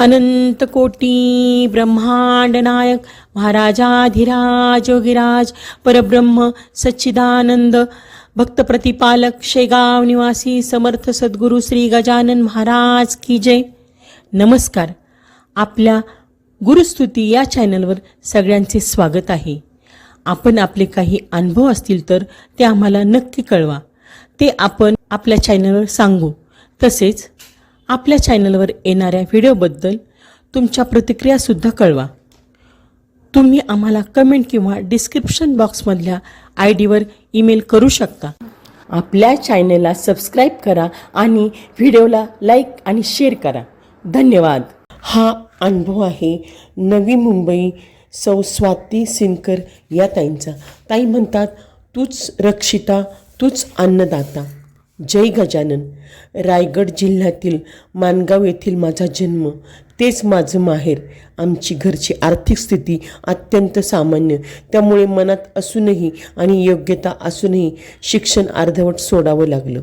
अनंत कोटी ब्रह्मांड नायक महाराजाधिराज योगीराज परब्रह्म सच्चिदानंद भक्त प्रतिपालक शेगाव निवासी समर्थ सद्गुरू श्री गजानन महाराज की जय. नमस्कार. आपल्या गुरुस्तुती या चॅनलवर सगळ्यांचे स्वागत आहे. आपण आपले काही अनुभव असतील तर ते आम्हाला नक्की कळवा. ते आपण आपल्या चॅनलवर सांगू. तसेच आपल्या चॅनलवर येणाऱ्या व्हिडिओबद्दल तुमच्या प्रतिक्रियासुद्धा कळवा. तुम्ही आम्हाला कमेंट किंवा डिस्क्रिप्शन बॉक्समधल्या ID वर ईमेल करू शकता. आपल्या चॅनलला सबस्क्राईब करा आणि व्हिडिओला लाईक आणि शेअर करा. धन्यवाद. हा अनुभव आहे नवी मुंबई सौ स्वाती सिनकर या ताईंचा. ताई म्हणतात, तूच रक्षिता, तूच अन्नदाता. जय गजानन. रायगड जिल्ह्यातील माणगाव येथील माझा जन्म, तेच माझं माहेर. आमची घरची आर्थिक स्थिती अत्यंत सामान्य, त्यामुळे मनात असूनही आणि योग्यता असूनही शिक्षण अर्धवट सोडावं लागलं.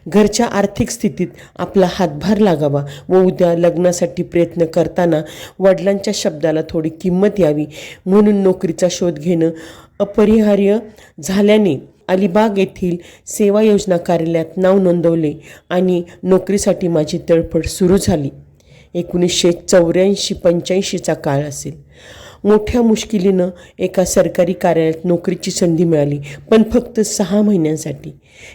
घरच्या आर्थिक स्थितीत आपला हातभार लागावा व उद्या लग्नासाठी प्रयत्न करताना वडिलांच्या शब्दाला थोडी किंमत यावी म्हणून नोकरीचा शोध घेणं अपरिहार्य झाल्याने अलिबाग येथील सेवा योजना कार्यालयात नाव नोंदवले आणि नोकरीसाठी माझी तळफड सुरू झाली. 1984-85चा काळ असेल. मोठ्या मुश्किलीनं एका सरकारी कार्यालयात नोकरीची संधी मिळाली, पण फक्त 6 महिन्यांसाठी.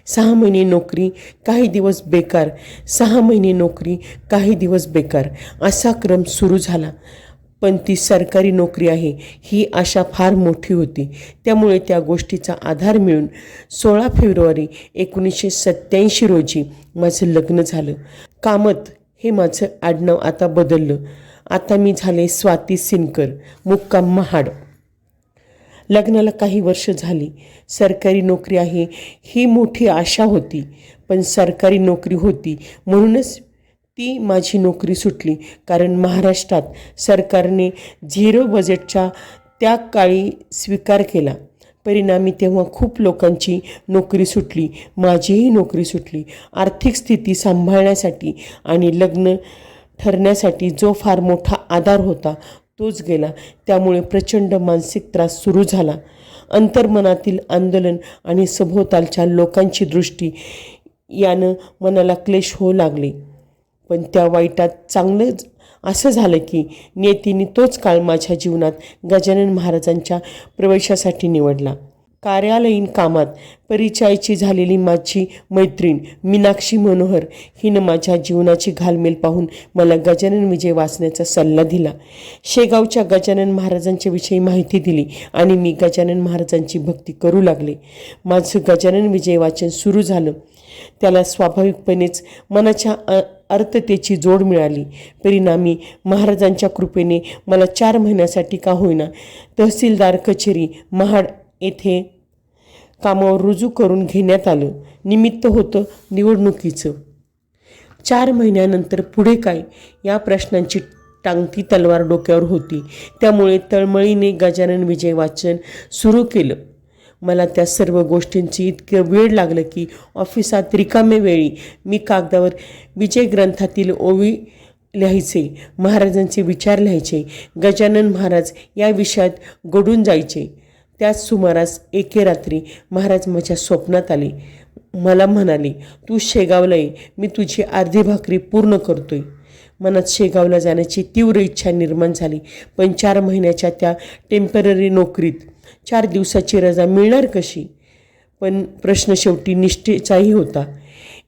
6 महिने नोकरी, काही दिवस बेकार. 6 महिने नोकरी, काही दिवस बेकार, असा क्रम सुरू झाला. पण ती सरकारी नोकरी आहे ही आशा फार मोठी होती. त्यामुळे त्या गोष्टीचा आधार मिळून 16 फेब्रुवारी 1987 रोजी माझं लग्न झालं. कामत हे माझं आडनाव आता बदललं. आता मी झाले स्वाती सिनकर, मुक्काम महाड. लग्नाला काही वर्ष झाली. सरकारी नोकरी आहे ही मोठी आशा होती, पण सरकारी नोकरी होती म्हणूनच ती माझी नोकरी सुटली. कारण महाराष्ट्रात सरकारने 0 बजेटचा त्या काळी स्वीकार केला. परिणामी तेव्हा खूप लोकांची नोकरी सुटली. माझीही नोकरी सुटली. आर्थिक स्थिती सांभाळण्यासाठी आणि लग्न ठरण्यासाठी जो फार मोठा आधार होता तोच गेला. त्यामुळे प्रचंड मानसिक त्रास सुरू झाला. अंतर्मनातील आंदोलन आणि सभोवतालच्या लोकांची दृष्टी यानं मनाला क्लेश होऊ लागले. पण त्या वाईटात चांगलं असं झालं की नियतीने तोच काळ माझ्या जीवनात गजानन महाराजांच्या प्रवेशासाठी निवडला. कार्यालयीन कामात परिचयाची झालेली माझी मैत्रीण मीनाक्षी मनोहर हिनं माझ्या जीवनाची घालमेल पाहून मला गजानन विजय वाचण्याचा सल्ला दिला. शेगावच्या गजानन महाराजांच्या विषयी माहिती दिली आणि मी गजानन महाराजांची भक्ती करू लागले. माझं गजानन विजय वाचन सुरू झालं. त्याला स्वाभाविकपणेच मनाच्या अर्थतेची जोड मिळाली. परिणामी महाराजांच्या कृपेने मला 4 महिन्यासाठी का होईना तहसीलदार कचेरी महाड येथे कामावर रुजू करून घेण्यात आलं. निमित्त होतं निवडणुकीचं. 4 महिन्यानंतर पुढे काय या प्रश्नांची टांगती तलवार डोक्यावर होती. त्यामुळे तळमळीने गजानन विजय वाचन सुरू केलं. मला त्या सर्व गोष्टींची इतकं वेळ लागलं की ऑफिसात रिकामे वेळी मी कागदावर विजय ग्रंथातील ओवी लिहायचे, महाराजांचे विचार लिहायचे. गजानन महाराज या विषयात गढून जायचे. त्याच सुमारास एके रात्री महाराज माझ्या स्वप्नात आले. मला म्हणाले, तू शेगावला ये, मी तुझी अर्धी भाकरी पूर्ण करतोय. मनात शेगावला जाण्याची तीव्र इच्छा निर्माण झाली. पण 4 महिन्याच्या त्या टेम्पररी नोकरीत 4 दिवसाची रजा मिळणार कशी? पण प्रश्न शेवटी निष्ठेचाही होता.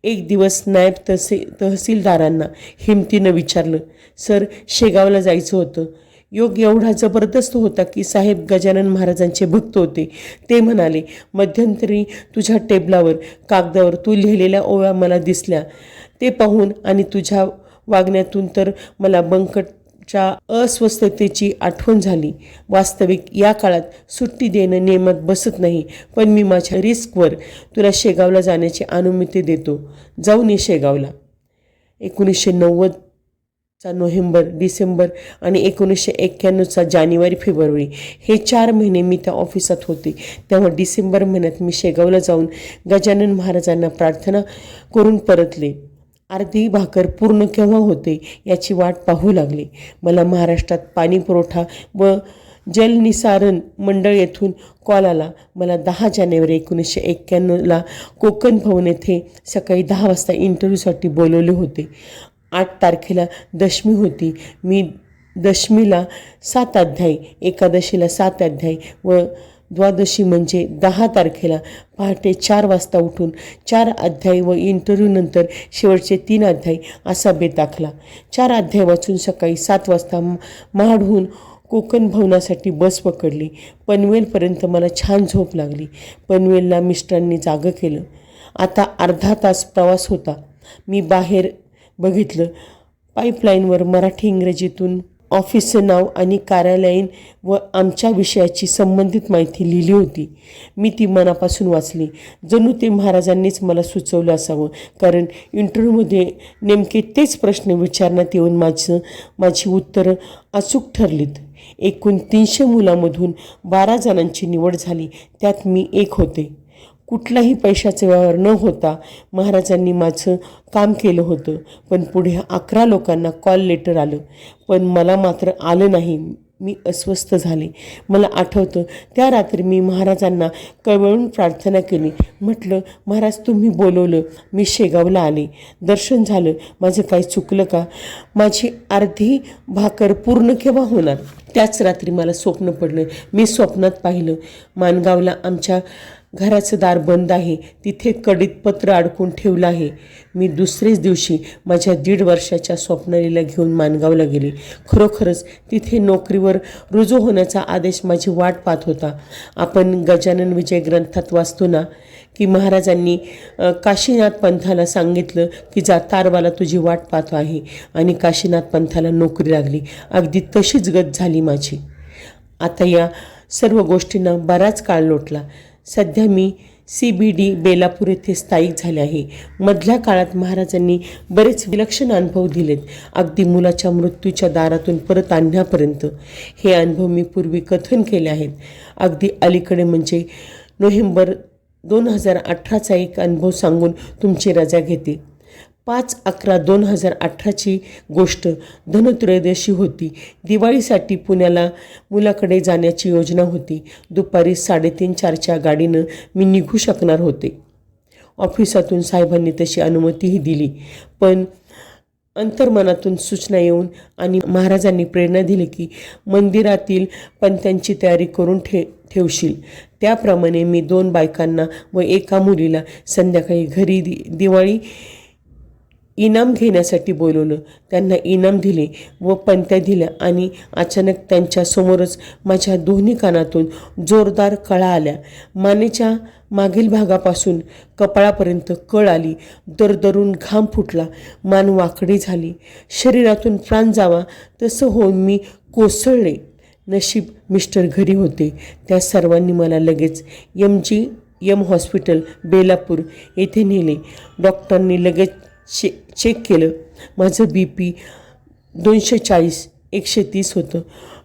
एक दिवस नायब तहसीलदारांना हिमतीनं विचारलं, सर शेगावला जायचं होतं. योग एवढा जबरदस्त होता की साहेब गजानन महाराजांचे भक्त होते. ते म्हणाले, मध्यंतरी तुझ्या टेबलावर कागदावर तू लिहिलेल्या ओव्या मला दिसल्या. ते पाहून आणि तुझ्या वागण्यातून तर मला बंकटच्या अस्वस्थतेची आठवण झाली. वास्तविक या काळात सुट्टी देणं नियमात बसत नाही, पण मी माझ्या रिस्कवर तुला शेगावला जाण्याची अनुमती देतो. जाऊन ये शेगावला. 1990चा नोव्हेंबर, डिसेंबर आणि 1991चा जानेवारी, फेब्रुवारी हे 4 महिने मी त्या ऑफिसात होते. तेव्हा डिसेंबर महिन्यात मी शेगावला जाऊन गजानन महाराजांना प्रार्थना करून परतले. अर्धी भाकर पूर्ण केव्हा होते याची वाट पाहू लागले. मला महाराष्ट्रात पाणी पुरवठा व जलनिसारण मंडळ येथून कॉल आला. मला 10 जानेवारी 1991ला कोकण भवन येथे सकाळी 10 वाजता इंटरव्ह्यूसाठी बोलवले होते. 8 तारखेला दशमी होती. मी दशमीला 7 अध्याय, एकादशीला 7 अध्याय व द्वादशी म्हणजे 10 तारखेला पहाटे 4 वाजता उठून 4 अध्याय व इंटरव्ह्यूनंतर शेवटचे 3 अध्याय असा बेत आखला. 4 अध्याय वाचून सकाळी 7 वाजता महाडहून कोकण भवनासाठी बस पकडली. पनवेलपर्यंत मला छान झोप लागली. पनवेलला मिस्टरांनी जागं केलं. आता अर्धा तास प्रवास होता. मी बाहेर बघितलं. पाईपलाईनवर मराठी इंग्रजीतून ऑफिसचं नाव आणि कार्यालयीन व आमच्या विषयाची संबंधित माहिती लिहिली होती. मी ती मनापासून वाचली. जणू ते महाराजांनीच मला सुचवलं असावं, कारण इंटरव्ह्यूमध्ये नेमके तेच प्रश्न विचारण्यात येऊन माझी उत्तरं अचूक ठरलीत. एकूण 300 मुलांमधून 12 जणांची निवड झाली. त्यात मी एक होते. कुठलाही पैशाचा व्यवहार न होता महाराजांनी माझं काम केलं होतं. पण पुढे 11 लोकांना कॉल लेटर आलं, पण मला मात्र आलं नाही. मी अस्वस्थ झाले. मला आठवतं त्या रात्री मी महाराजांना कळवळून प्रार्थना केली. म्हटलं, महाराज तुम्ही बोलवलं, मी शेगावला आले, दर्शन झालं, माझं काही चुकलं का? माझी अर्धी भाकर पूर्ण केव्हा होणार? त्याच रात्री मला स्वप्न पडलं. मी स्वप्नात पाहिलं, माणगावला आमच्या घराचं दार बंद आहे. तिथे कडीत पत्र अडकून ठेवलं आहे. मी दुसरेच दिवशी माझ्या 1.5 वर्षाच्या स्वप्नालीला घेऊन माणगावला गेले. खरोखरच तिथे नोकरीवर रुजू होण्याचा आदेश माझी वाट पाहत होता. आपण गजानन विजय ग्रंथात वाचतो ना की महाराजांनी काशीनाथ पंथाला सांगितलं की जा, तारवाला तुझी वाट पाहतो आहे, आणि काशीनाथ पंथाला नोकरी लागली. अगदी तशीच गत झाली माझी. आता या सर्व गोष्टींना बराच काळ लोटला. सध्या मी CBD बेलापूर येथे स्थायिक झाले आहे. मधल्या काळात महाराजांनी बरेच विलक्षण अनुभव दिलेत, अगदी मुलाच्या मृत्यूच्या दारातून परत आणण्यापर्यंत. हे अनुभव मी पूर्वी कथन केले आहेत. अगदी अलीकडे म्हणजे नोव्हेंबर 2018चा एक अनुभव सांगून तुमची रजा घेते. 5/11/2018ची गोष्ट. धनत्रयोदशी होती. दिवाळीसाठी पुण्याला मुलाकडे जाण्याची योजना होती. दुपारी 3:30-4च्या गाडीनं मी निघू शकणार होते. ऑफिसातून साहेबांनी तशी अनुमतीही दिली. पण अंतर्मनातून सूचना येऊन आणि महाराजांनी प्रेरणा दिली की मंदिरातील पंथांची तयारी करून ठेवशील. त्याप्रमाणे मी 2 बायकांना व एका मुलीला संध्याकाळी घरी दिवाळी इनाम घेण्यासाठी बोलवलं. त्यांना इनाम दिले व पंत्या दिल्या आणि अचानक त्यांच्या समोरच माझ्या दोन्ही कानातून जोरदार कळा आल्या. मानेच्या मागील भागापासून कपाळापर्यंत कळ आली. दरदरून घाम फुटला. मान वाकडी झाली. शरीरातून प्राण जावा तसं होऊन मी कोसळले. नशीब मिस्टर घरी होते. त्या सर्वांनी मला लगेच MGM हॉस्पिटल बेलापूर येथे नेले. डॉक्टरांनी लगेच चेक केलं. माझं BP 240/130 होतं.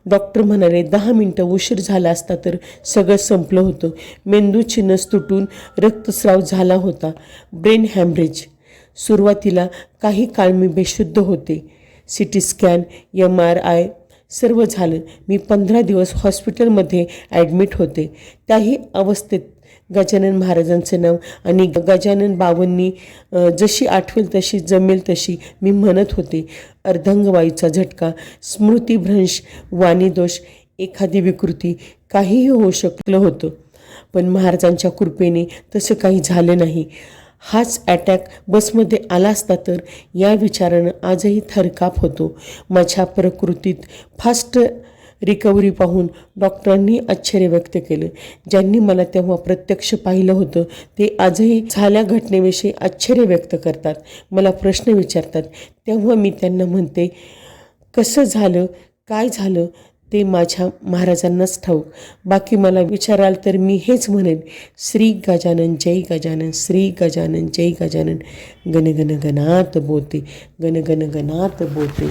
डॉक्टर म्हणाले 10 मिनटं उशीर झाला असता तर सगळं संपलं होतं. मेंदूची नस तुटून रक्तस्राव झाला होता. Brain haemorrhage. सुरुवातीला काही काळ मी बेशुद्ध होते. CT स्कॅन, MRI सर्व झालं. मी 15 दिवस हॉस्पिटलमध्ये ॲडमिट होते. त्याही अवस्थेत गजानन महाराजांचं नाव आणि गजानन बाबांनी जशी आठवेल तशी जमेल तशी मी म्हणत होते. अर्धांगवायूचा झटका, स्मृतिभ्रंश, वाणीदोष, एखादी विकृती काहीही होऊ शकलं होतं. पण महाराजांच्या कृपेने तसं काही झालं नाही. हाच अटॅक बसमध्ये आला असता तर या विचारानं आजही थरकाप होतो. माझ्या प्रकृतीत फास्ट रिकव्हरी पाहून डॉक्टरांनी आश्चर्य व्यक्त केलं. ज्यांनी मला तेव्हा प्रत्यक्ष पाहिलं होतं ते आजही झाल्या घटनेविषयी आश्चर्य व्यक्त करतात. मला प्रश्न विचारतात. तेव्हा मी त्यांना म्हणते, कसं झालं, काय झालं ते माझ्या महाराजांनाच ठाऊक. बाकी मला विचाराल तर मी हेच म्हणेन, श्री गजानन जय गजानन, श्री गजानन जय गजानन, गण गण गणात बोते, गण गण गणात बोते.